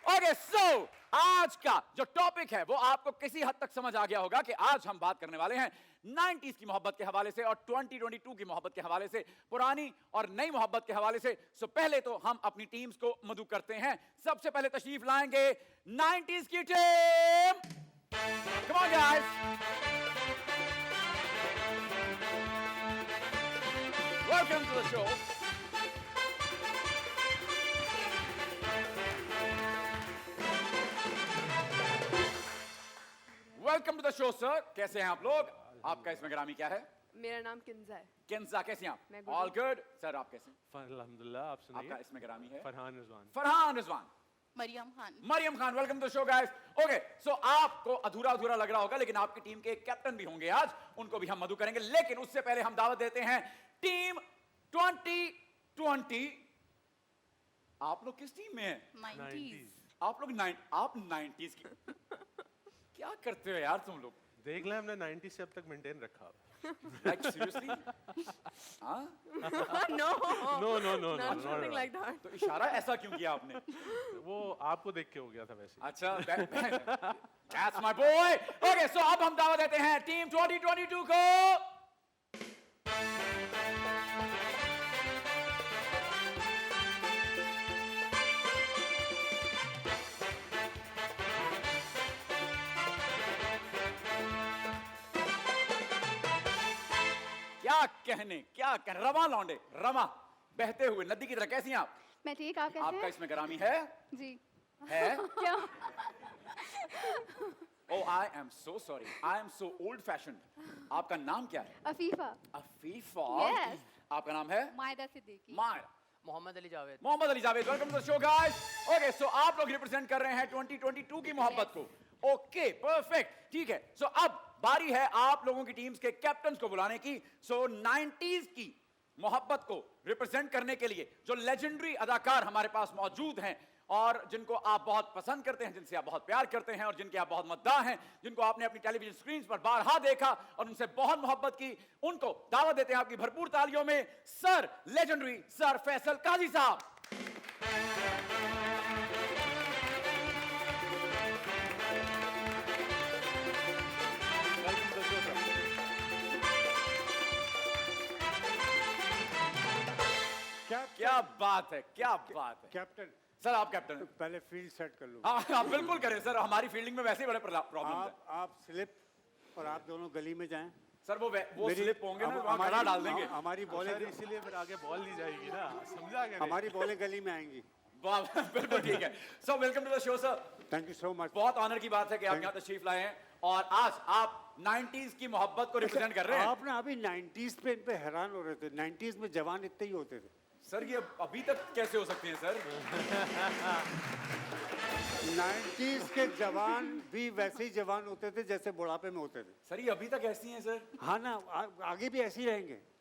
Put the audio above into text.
Okay so आज का जो टॉपिक है वो आपको किसी हद तक समझ आ गया होगा कि आज हम बात करने वाले हैं 90s की मोहब्बत के हवाले से और 2022 की मोहब्बत के हवाले से, पुरानी और नई मोहब्बत के हवाले से। सो पहले तो हम अपनी टीम्स को मधु करते हैं। सबसे पहले तशरीफ लाएंगे 90s की टीम। Come on guys, welcome to the show. Welcome to the show sir. कैसे हैं आप लोग? आपका इसमें ग्रामी क्या है? मेरा नाम किंजा है। किंजा, कैसे हैं मैं आप? good all good sir. आप कैसे? अल्हम्दुलिल्लाह। आप सुनाइए। आपका इसमें ग्रामी है? Farhan Rizwan. Farhan Rizwan. Maryam Khan. Maryam Khan, welcome to the show guys. Okay so आपको अधूरा अधूरा लग रहा होगा, लेकिन आपकी टीम के एक कैप्टन भी होंगे आज, उनको भी हम मधु करेंगे। लेकिन उससे पहले हम दावत देते हैं टीम 2020। आप लोग किस टीम में हैं? 90s। आप लोग आप 90s की क्या करते हो यार तुम लोग? देख लें, हमने 90 से अब तक मेंटेन रखा। Like seriously? हाँ? No, no no no not no something like that. तो इशारा ऐसा क्यों किया आपने? वो आपको देख के हो गया था वैसे। अच्छा, that's my boy. Okay, so अब हम दावा देते हैं टीम 2022 को। क्या कहने रमा लौंडे, रमा बहते हुए नदी की तरह। कैसी हैं आप? मैं ठीक, आप कैसे आपका हैं? इसमें ग्रामी है? जी। है? क्या? Oh, I am so sorry. I am so old fashioned. आपका नाम क्या है? अफीफा। अफीफा। Yes. आपका नाम है? Mayda Siddiqui. Myra. Mohammad Ali Javed. Mohammad Ali Javed, welcome to the show guys. Okay so आप लोग रिप्रेजेंट कर रहे हैं 2022 की मोहब्बत को। ओके परफेक्ट, ठीक है। सो अब बारी है आप लोगों की टीम्स के कैप्टन्स को बुलाने की। सो 90s की मोहब्बत को रिप्रेजेंट करने के लिए जो लेजेंडरी अदाकार हमारे पास मौजूद हैं और जिनको आप बहुत पसंद करते हैं, जिनसे आप बहुत प्यार करते हैं और जिनके आप बहुत मद्दाह हैं, जिनको आपने अपनी टेलीविजन स्क्रीन पर बारहा देखा और उनसे बहुत मोहब्बत की, उनको दावत देते हैं आपकी भरपूर तालियों में सर लेजेंडरी सर फैसल काजी साहब। क्या बात है, क्या बात है। कैप्टन सर आप कैप्टन हैं। पहले फील्ड सेट कर लो। हाँ आप बिल्कुल करें सर, हमारी फील्डिंग में वैसे ही बड़े प्रॉब्लम है। आप स्लिप और आप दोनों गली में जाएं। सर वो मेरी- स्लिप होंगे ना, वहाँ हमारी- खड़ा डाल देंगे। हमारी सर बॉलें इसीलिए फिर आगे बॉल ली जाएगी ना, समझा क्या? हमारी बॉलें गली में आएंगी। वाह, बिल्कुल ठीक है। So welcome to the show sir. Thank you so much. बहुत ऑनर की बात है कि आप यहाँ तशरीफ लाए हैं और आज आप 90s की मोहब्बत को रिप्रेजेंट कर रहे हैं। आप ना अभी 90s पे इन पे हैरान हो रहे थे। 90s में जवान इतने ही होते थे। सर ये अभी तक कैसे हो सकते हैं सर? 90s के जवान भी वैसे ही जवान होते थे जैसे बुढ़ापे में होते थे। सर ये अभी तक ऐसी हैं सर? हाँ ना, आगे भी ऐसे ही रहेंगे।